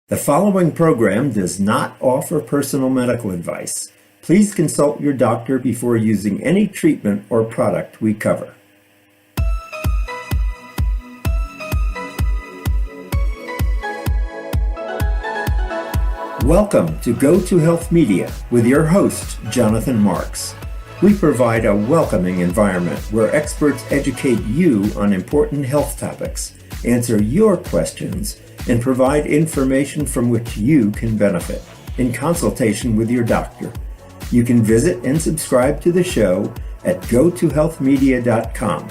The following program does not offer personal medical advice. Please consult your doctor before using any treatment or product we cover. Welcome to Go to Health Media with your host, Jonathan Marks. We provide a welcoming environment where experts educate you on important health topics, answer your questions, and provide information from which you can benefit in consultation with your doctor. You can visit and subscribe to the show at gotohealthmedia.com.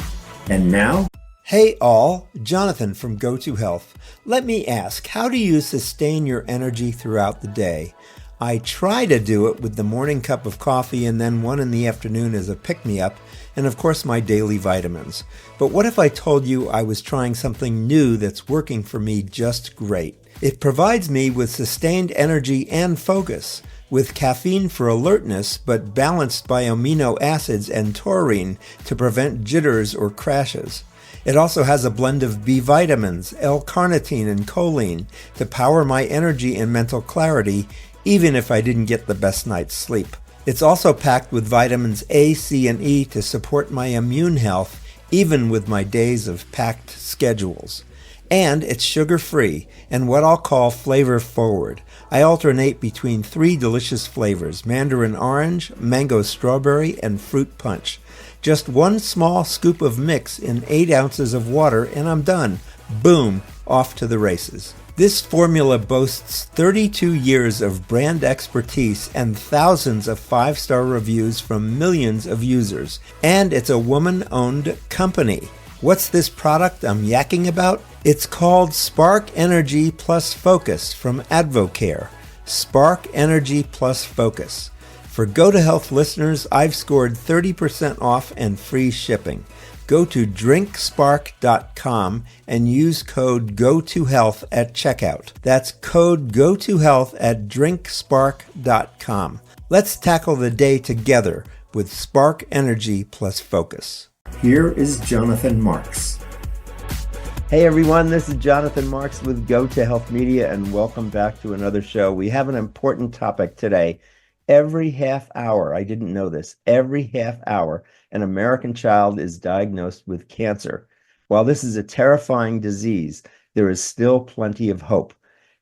And now, hey all, Jonathan from Go to Health. Let me ask, how do you sustain your energy throughout the day? I try to do it with the morning cup of coffee and then one in the afternoon as a pick-me-up, and of course my daily vitamins. But what if I told you I was trying something new that's working for me just great? It provides me with sustained energy and focus, with caffeine for alertness, but balanced by amino acids and taurine to prevent jitters or crashes. It also has a blend of B vitamins, L-carnitine, and choline to power my energy and mental clarity, even if I didn't get the best night's sleep. It's also packed with vitamins A, C, and E to support my immune health, even with my days of packed schedules. And it's sugar-free and what I'll call flavor-forward. I alternate between 3 delicious flavors: mandarin orange, mango strawberry, and fruit punch. Just 1 small scoop of mix in 8 ounces of water and I'm done. Boom, off to the races. This formula boasts 32 years of brand expertise and thousands of 5-star reviews from millions of users. And it's a woman-owned company. What's this product I'm yakking about? It's called Spark Energy Plus Focus from Advocare. Spark Energy Plus Focus. For Go to Health listeners, I've scored 30% off and free shipping. Go to drinkspark.com and use code GOTOHEALTH at checkout. That's code GOTOHEALTH at drinkspark.com. Let's tackle the day together with Spark Energy Plus Focus. Here is Jonathan Marks. Hey everyone, this is Jonathan Marks with Go to Health Media, and welcome back to another show. We have an important topic today. Every half hour, I didn't know this, every half hour, an American child is diagnosed with cancer. While this is a terrifying disease, there is still plenty of hope.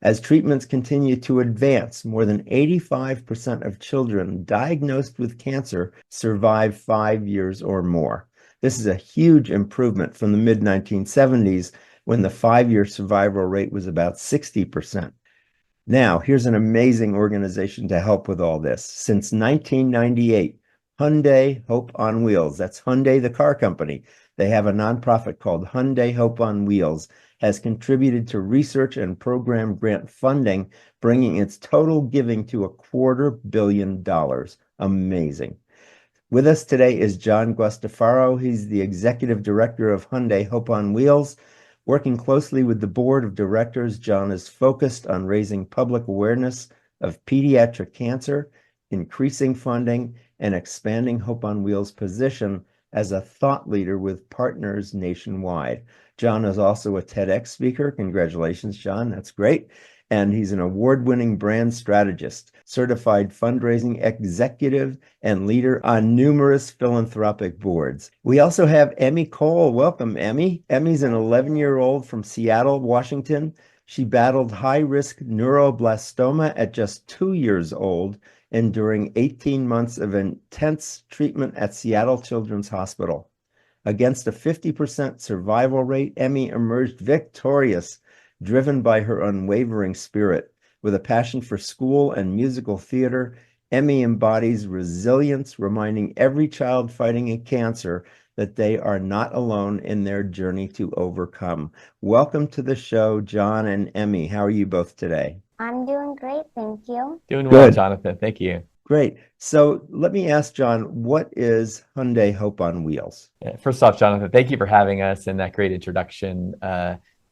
As treatments continue to advance, more than 85% of children diagnosed with cancer survive 5 years or more. This is a huge improvement from the mid-1970s, when the 5-year survival rate was about 60%. Now, here's an amazing organization to help with all this. Since 1998, Hyundai Hope On Wheels, that's Hyundai the car company, they have a nonprofit called Hyundai Hope On Wheels, has contributed to research and program grant funding, bringing its total giving to $250 million. Amazing. With us today is John Guastaferro. He's the Executive Director of Hyundai Hope On Wheels. Working closely with the board of directors, John is focused on raising public awareness of pediatric cancer, increasing funding, and expanding Hope on Wheels' position as a thought leader with partners nationwide. John is also a TEDx speaker. Congratulations, John. That's great. And he's an award-winning brand strategist, certified fundraising executive, and leader on numerous philanthropic boards. We also have Emmy Cole. Welcome, Emmy. Emmy's an 11-year-old from Seattle, Washington. She battled high-risk neuroblastoma at just 2 years old, enduring 18 months of intense treatment at Seattle Children's Hospital. Against a 50% survival rate, Emmy emerged victorious, driven by her unwavering spirit. With a passion for school and musical theater, Emmy embodies resilience, reminding every child fighting a cancer that they are not alone in their journey to overcome. Welcome to the show, John and Emmy. How are you both today? I'm doing great, thank you. Doing well, Jonathan. Thank you. Great. So let me ask John, what is Hyundai Hope on Wheels? First off, Jonathan, thank you for having us and that great introduction.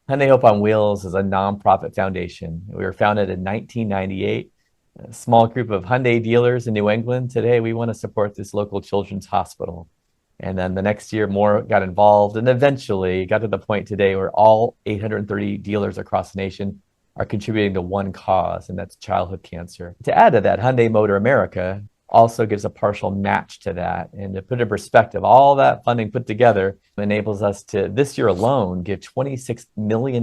Hyundai Hope on Wheels is a nonprofit foundation. We were founded in 1998. A small group of Hyundai dealers in New England. Today, we want to support this local children's hospital. And then the next year, more got involved, and eventually got to the point today where all 830 dealers across the nation are contributing to one cause, and that's childhood cancer. To add to that, Hyundai Motor America also gives a partial match to that. And to put it in perspective, all that funding put together enables us to, this year alone, give $26 million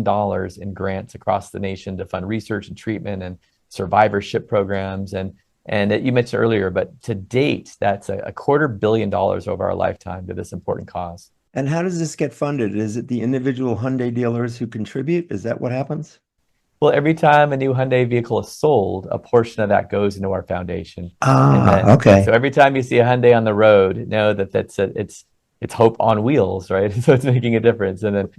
in grants across the nation to fund research and treatment and survivorship programs. And you mentioned earlier, but to date, that's a $250 million over our lifetime to this important cause. And how does this get funded? Is it the individual Hyundai dealers who contribute? Is that what happens? Well, every time a new Hyundai vehicle is sold, a portion of that goes into our foundation. Okay. So every time you see a Hyundai on the road, know that it's Hope on Wheels, right? So it's making a difference. And then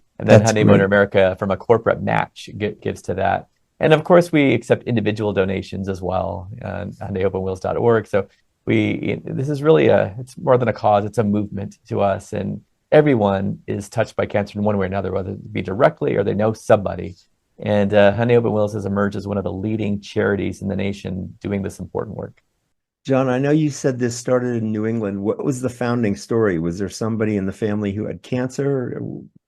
Hyundai Motor America, from a corporate match, gives to that. And of course, we accept individual donations as well on HyundaiHopeOnWheels.org. So this is really it's more than a cause; it's a movement to us, and everyone is touched by cancer in one way or another, whether it be directly or they know somebody. And Hyundai Hope On Wheels has emerged as one of the leading charities in the nation doing this important work. John, I know you said this started in New England. What was the founding story? Was there somebody in the family who had cancer?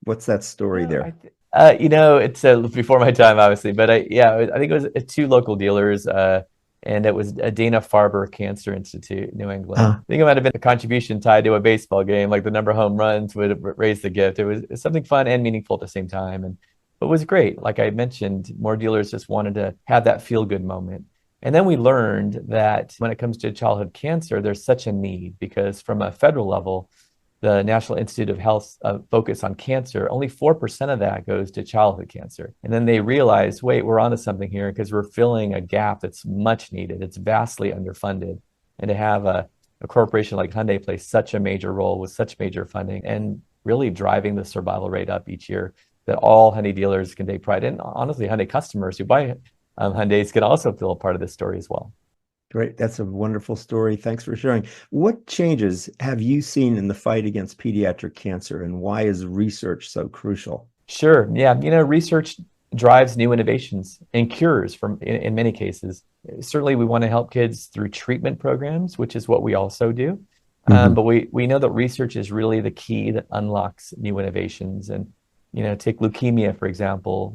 What's that story there? It's before my time, obviously, but I think it was two local dealers, and it was a Dana-Farber Cancer Institute, New England. I think it might have been a contribution tied to a baseball game, like the number of home runs would raise the gift. It was something fun and meaningful at the same time, and it was great. Like I mentioned, more dealers just wanted to have that feel-good moment. And then we learned that when it comes to childhood cancer, there's such a need, because from a federal level, the National Institute of Health's focus on cancer, only 4% of that goes to childhood cancer. And then they realized, wait, we're onto something here, because we're filling a gap that's much needed. It's vastly underfunded. And to have a corporation like Hyundai play such a major role with such major funding and really driving the survival rate up each year, that all Hyundai dealers can take pride in. Honestly, Hyundai customers who buy Hyundais can also feel a part of this story as well. Great. That's a wonderful story. Thanks for sharing. What changes have you seen in the fight against pediatric cancer, and why is research so crucial? Sure. Yeah. Research drives new innovations and cures in many cases. Certainly, we want to help kids through treatment programs, which is what we also do. But we know that research is really the key that unlocks new innovations. And, take leukemia, for example,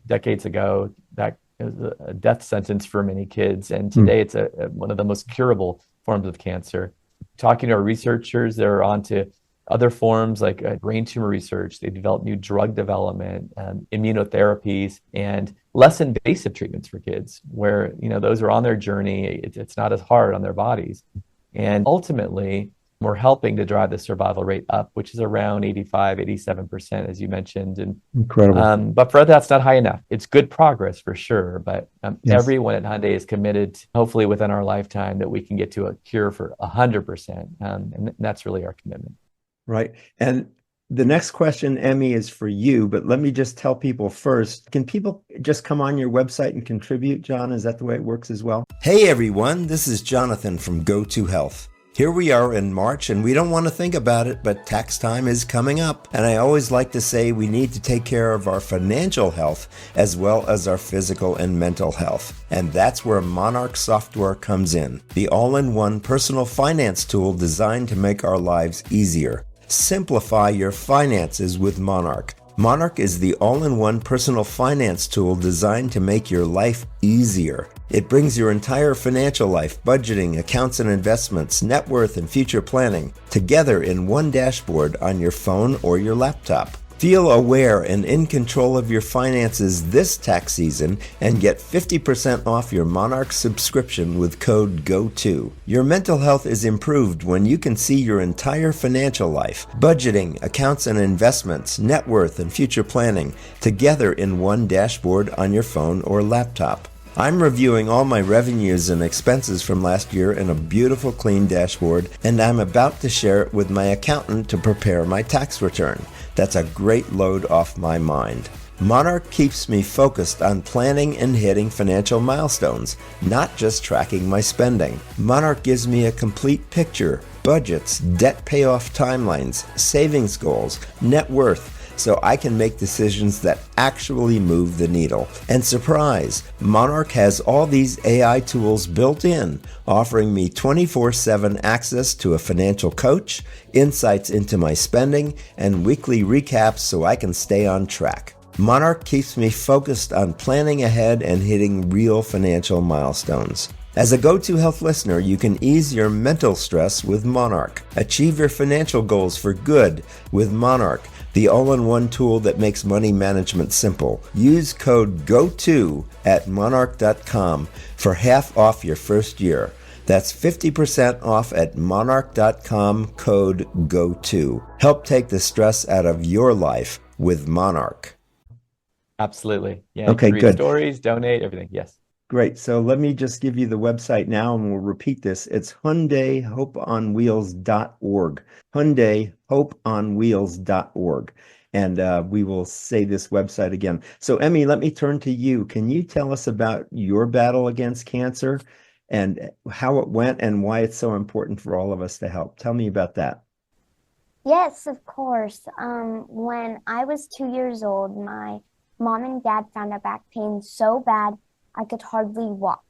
decades ago, that was a death sentence for many kids. And today it's one of the most curable forms of cancer. Talking to our researchers, they're on to other forms like brain tumor research. They develop new drug development, immunotherapies, and less invasive treatments for kids where, those are on their journey. It's not as hard on their bodies. And ultimately, we're helping to drive the survival rate up, which is around 85, 87%, as you mentioned. And incredible. But for that's not high enough. It's good progress for sure. But everyone at Hyundai is committed, hopefully within our lifetime, that we can get to a cure for 100%. And that's really our commitment. Right. And the next question, Emmy, is for you, but let me just tell people first, can people just come on your website and contribute, John? Is that the way it works as well? Hey, everyone. This is Jonathan from Go2 Health. Here we are in March, and we don't want to think about it, but tax time is coming up. And I always like to say we need to take care of our financial health as well as our physical and mental health. And that's where Monarch Software comes in, the all-in-one personal finance tool designed to make our lives easier. Simplify your finances with Monarch. Monarch is the all-in-one personal finance tool designed to make your life easier. It brings your entire financial life, budgeting, accounts and investments, net worth, and future planning together in one dashboard on your phone or your laptop. Feel aware and in control of your finances this tax season and get 50% off your Monarch subscription with code GO2. Your mental health is improved when you can see your entire financial life, budgeting, accounts and investments, net worth, and future planning together in one dashboard on your phone or laptop. I'm reviewing all my revenues and expenses from last year in a beautiful clean dashboard, and I'm about to share it with my accountant to prepare my tax return. That's a great load off my mind. Monarch keeps me focused on planning and hitting financial milestones, not just tracking my spending. Monarch gives me a complete picture, budgets, debt payoff timelines, savings goals, net worth, so I can make decisions that actually move the needle. And surprise, Monarch has all these AI tools built in, offering me 24/7 access to a financial coach, insights into my spending, and weekly recaps so I can stay on track. Monarch keeps me focused on planning ahead and hitting real financial milestones. As a Go-To Health listener, you can ease your mental stress with Monarch. Achieve your financial goals for good with Monarch, the all-in-one tool that makes money management simple. Use code GO2 at monarch.com for half off your first year. That's 50% off at monarch.com, code GO2. Help take the stress out of your life with Monarch. Absolutely. Yeah. Okay, read good. stories, donate, everything. Yes. Great. So let me just give you the website now and we'll repeat this. It's HyundaiHopeOnWheels.org. HyundaiHopeOnWheels.org. And we will say this website again. So Emmy, let me turn to you. Can you tell us about your battle against cancer and how it went and why it's so important for all of us to help? Tell me about that. Yes, of course. When I was 2 years old, my mom and dad found a back pain so bad I could hardly walk.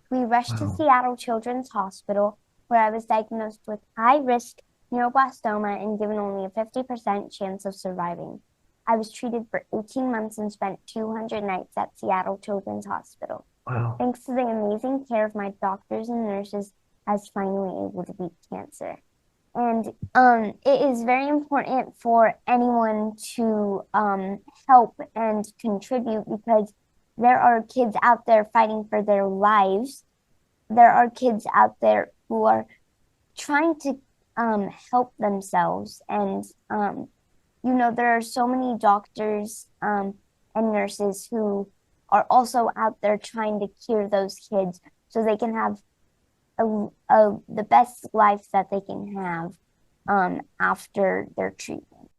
We rushed to Seattle Children's Hospital, where I was diagnosed with high-risk neuroblastoma and given only a 50% chance of surviving. I was treated for 18 months and spent 200 nights at Seattle Children's Hospital. Wow. Thanks to the amazing care of my doctors and nurses, I was finally able to beat cancer. And it is very important for anyone to help and contribute because there are kids out there fighting for their lives. There are kids out there who are trying to help themselves. And, there are so many doctors and nurses who are also out there trying to cure those kids so they can have the best life that they can have after their treatment.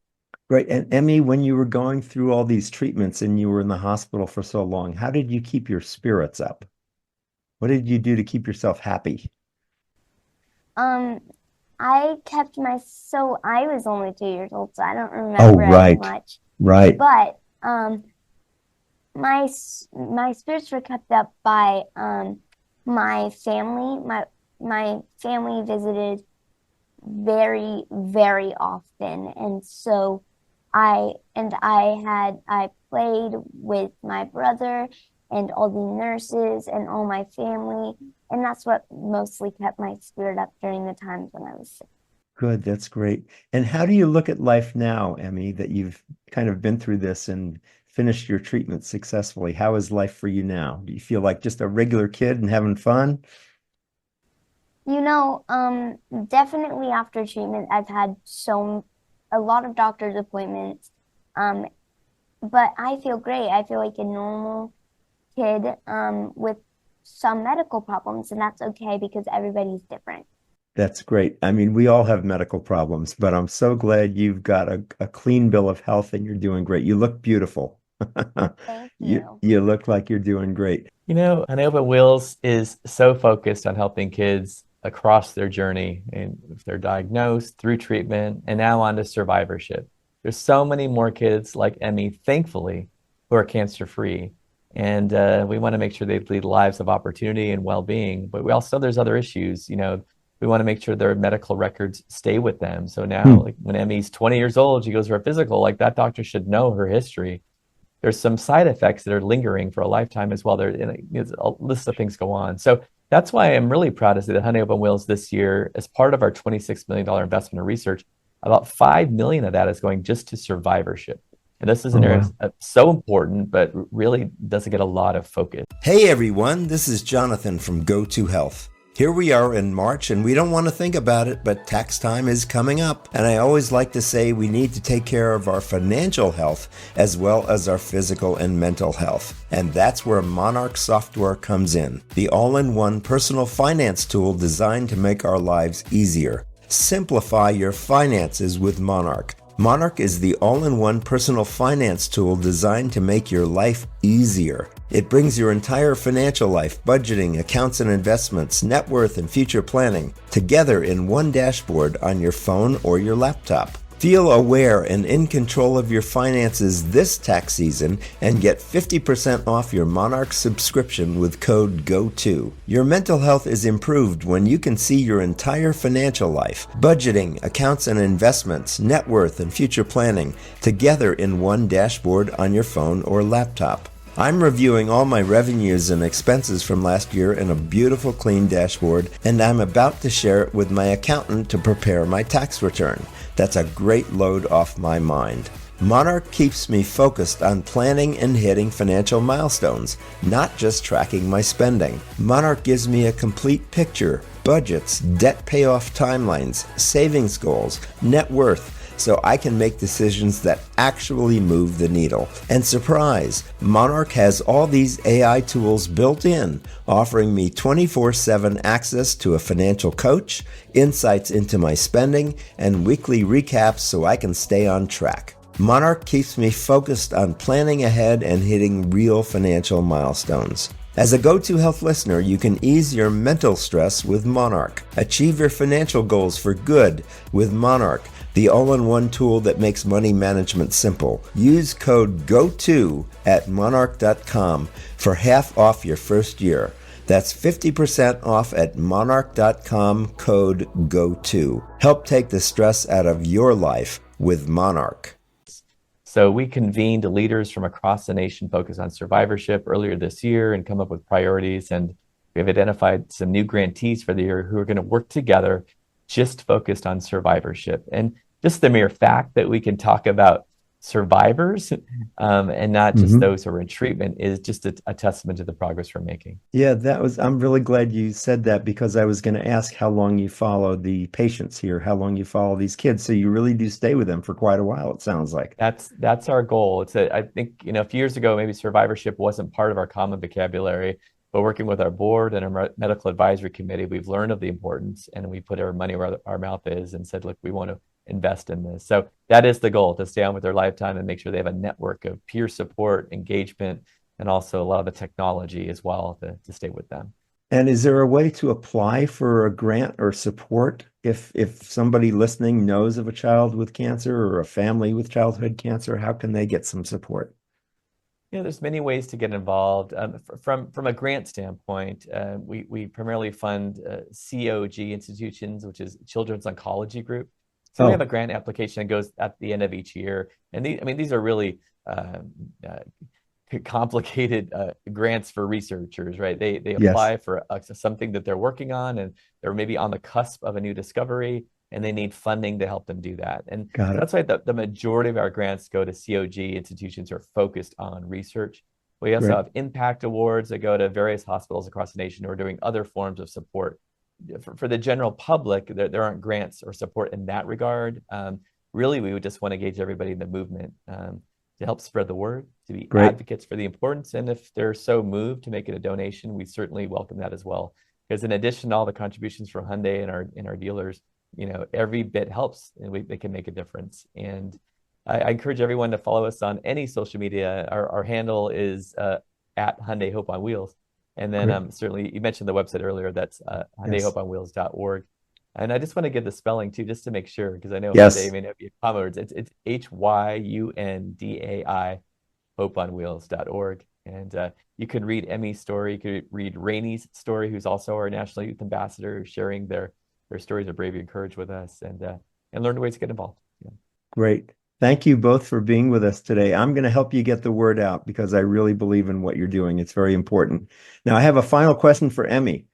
Great. And Emmy, when you were going through all these treatments and you were in the hospital for so long, how did you keep your spirits up? What did you do to keep yourself happy? I was only 2 years old, so I don't remember as much. Right. But my spirits were kept up by my family. My family visited very, very often, and so I played with my brother and all the nurses and all my family, and that's what mostly kept my spirit up during the times when I was sick. Good, that's great. And how do you look at life now, Emmy, that you've kind of been through this and finished your treatment successfully? How is life for you now? Do you feel like just a regular kid and having fun? Definitely after treatment, I've had a lot of doctor's appointments, but I feel great. I feel like a normal kid with some medical problems, and that's okay because everybody's different. That's great. I mean, we all have medical problems, but I'm so glad you've got a clean bill of health and you're doing great. You look beautiful. Thank you. You look like you're doing great. Hyundai Hope On Wheels is so focused on helping kids across their journey, and if they're diagnosed through treatment and now on to survivorship. There's so many more kids like Emmy, thankfully, who are cancer-free. And we want to make sure they lead lives of opportunity and well-being. But there's other issues. We want to make sure their medical records stay with them. So now, like when Emmy's 20 years old, she goes for a physical, like that doctor should know her history. There's some side effects that are lingering for a lifetime as well. There's a list of things go on. So that's why I'm really proud to say that Hyundai Hope On Wheels this year, as part of our $26 million investment in research, about $5 million of that is going just to survivorship. And this is an area so important, but really doesn't get a lot of focus. Hey everyone, this is Jonathan from Go-To Health. Here we are in March, and we don't want to think about it, but tax time is coming up. And I always like to say we need to take care of our financial health as well as our physical and mental health. And that's where Monarch software comes in, the all-in-one personal finance tool designed to make our lives easier. Simplify your finances with Monarch. Monarch is the all-in-one personal finance tool designed to make your life easier. It brings your entire financial life, budgeting, accounts and investments, net worth, and future planning together in one dashboard on your phone or your laptop. Feel aware and in control of your finances this tax season and get 50% off your Monarch subscription with code GO2. Your mental health is improved when you can see your entire financial life, budgeting, accounts and investments, net worth, and future planning together in one dashboard on your phone or laptop. I'm reviewing all my revenues and expenses from last year in a beautiful clean dashboard, and I'm about to share it with my accountant to prepare my tax return. That's a great load off my mind. Monarch keeps me focused on planning and hitting financial milestones, not just tracking my spending. Monarch gives me a complete picture, budgets, debt payoff timelines, savings goals, net worth, so I can make decisions that actually move the needle. And surprise, Monarch has all these AI tools built in, offering me 24/7 access to a financial coach, insights into my spending, and weekly recaps so I can stay on track. Monarch keeps me focused on planning ahead and hitting real financial milestones. As a Go-To Health listener, you can ease your mental stress with Monarch. Achieve your financial goals for good with Monarch, the all-in-one tool that makes money management simple. Use code GO2 at monarch.com for half off your first year. That's 50% off at monarch.com, code GO2. Help take the stress out of your life with Monarch. So we convened leaders from across the nation focused on survivorship earlier this year and come up with priorities. And we have identified some new grantees for the year who are going to work together just focused on survivorship. And just the mere fact that we can talk about survivors and not just those who are in treatment is just a testament to the progress we're making. Yeah, I'm really glad you said that, because I was going to ask how long you follow the patients here, how long you follow these kids. So you really do stay with them for quite a while, it sounds like. That's our goal. I think, a few years ago, maybe survivorship wasn't part of our common vocabulary, but working with our board and our medical advisory committee, we've learned of the importance, and we put our money where our mouth is and said, look, we want to invest in this. So that is the goal, to stay on with their lifetime and make sure they have a network of peer support, engagement, and also a lot of the technology as well to stay with them. And is there a way to apply for a grant or support if somebody listening knows of a child with cancer or a family with childhood cancer? How can they get some support? There's many ways to get involved. From a grant standpoint, we primarily fund COG institutions, which is Children's Oncology Group. So we have a grant application that goes at the end of each year. And these are really complicated grants for researchers, right? They apply for something that they're working on, and they're maybe on the cusp of a new discovery, and they need funding to help them do that. And that's why the majority of our grants go to COG institutions who are focused on research. We also have impact awards that go to various hospitals across the nation who are doing other forms of support. For the general public, there aren't grants or support in that regard. Really, we would just want to engage everybody in the movement to help spread the word, to be advocates for the importance. And if they're so moved to make it a donation, we certainly welcome that as well. Because in addition to all the contributions from Hyundai and our dealers, every bit helps, and they can make a difference. And I encourage everyone to follow us on any social media. Our handle is at Hyundai Hope on Wheels. And then certainly, you mentioned the website earlier. That's HyundaiHopeOnWheels.org. And I just want to give the spelling too, just to make sure, because I know Hyundai may not be common words. It's HYUNDAI, HopeOnWheels.org. And you can read Emmy's story. You could read Rainey's story, who's also our National Youth Ambassador, sharing their stories of bravery and courage with us, and learn ways to get involved. Great. Thank you both for being with us today. I'm going to help you get the word out, because I really believe in what you're doing. It's very important. Now, I have a final question for Emmy.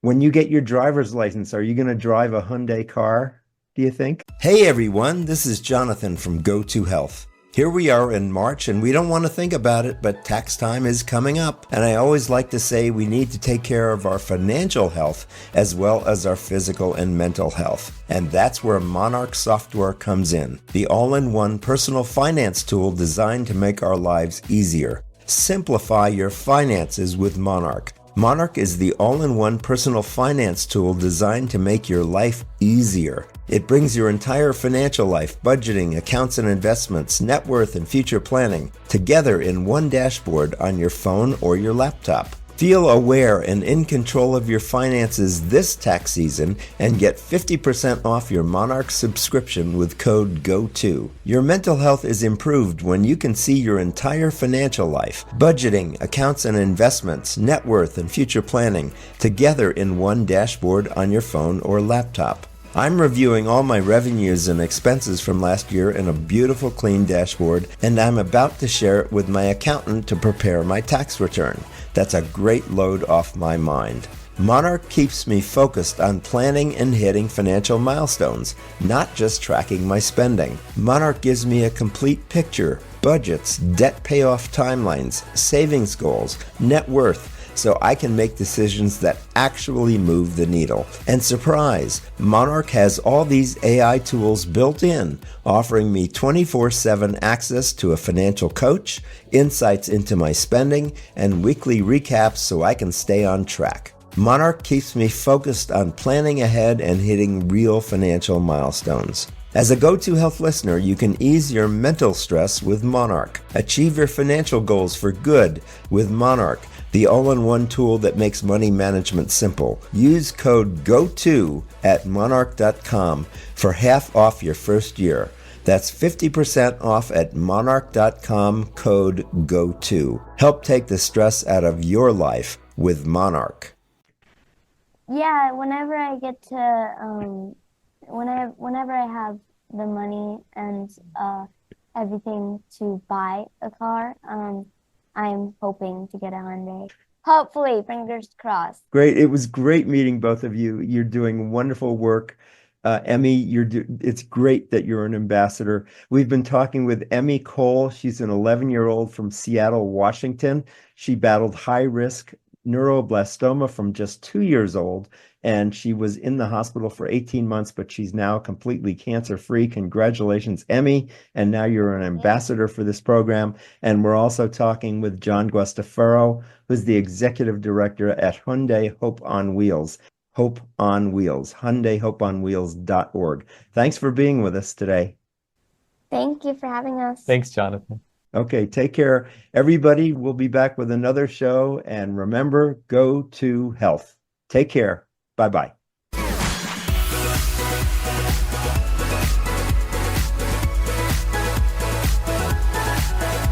When you get your driver's license, are you going to drive a Hyundai car, do you think? Hey, everyone. This is Jonathan from Go-To Health. Here we are in March, and we don't want to think about it, but tax time is coming up. And I always like to say we need to take care of our financial health as well as our physical and mental health. And that's where Monarch software comes in, the all-in-one personal finance tool designed to make our lives easier. Simplify your finances with Monarch. Monarch is the all-in-one personal finance tool designed to make your life easier. It brings your entire financial life, budgeting, accounts and investments, net worth, and future planning together in one dashboard on your phone or your laptop. Feel aware and in control of your finances this tax season and get 50% off your Monarch subscription with code GO2. Your mental health is improved when you can see your entire financial life, budgeting, accounts and investments, net worth, and future planning together in one dashboard on your phone or laptop. I'm reviewing all my revenues and expenses from last year in a beautiful clean dashboard, and I'm about to share it with my accountant to prepare my tax return. That's a great load off my mind. Monarch keeps me focused on planning and hitting financial milestones, not just tracking my spending. Monarch gives me a complete picture, budgets, debt payoff timelines, savings goals, net worth, so I can make decisions that actually move the needle. And surprise, Monarch has all these AI tools built in, offering me 24/7 access to a financial coach, insights into my spending, and weekly recaps so I can stay on track. Monarch keeps me focused on planning ahead and hitting real financial milestones. As a Go-To Health listener, you can ease your mental stress with Monarch. Achieve your financial goals for good with Monarch, the all-in-one tool that makes money management simple. Use code GO2 at monarch.com for half off your first year. That's 50% off at monarch.com, code GO2. Help take the stress out of your life with Monarch. Yeah, whenever I get to, whenever I have the money and everything to buy a car, I'm hoping to get a Hyundai. Hopefully, fingers crossed. Great. It was great meeting both of you. You're doing wonderful work. Emmy, it's great that you're an ambassador. We've been talking with Emmy Cole. She's an 11-year-old from Seattle, Washington. She battled high-risk neuroblastoma from just 2 years old, and she was in the hospital for 18 months, but she's now completely cancer-free. Congratulations, Emmy. And now you're an ambassador for this program. And we're also talking with John Guastaferro, who's the executive director at Hyundai Hope on Wheels. Hope on Wheels, HyundaiHopeOnWheels.org. Thanks for being with us today. Thank you for having us. Thanks, Jonathan. Okay, take care. Everybody, we'll be back with another show. And remember, go to health. Take care. Bye-bye.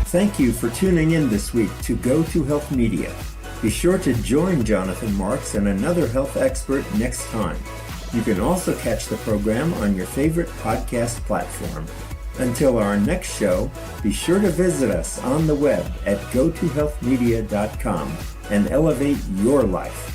Thank you for tuning in this week to Go to Health Media. Be sure to join Jonathan Marks and another health expert next time. You can also catch the program on your favorite podcast platform. Until our next show, be sure to visit us on the web at gotohealthmedia.com and elevate your life.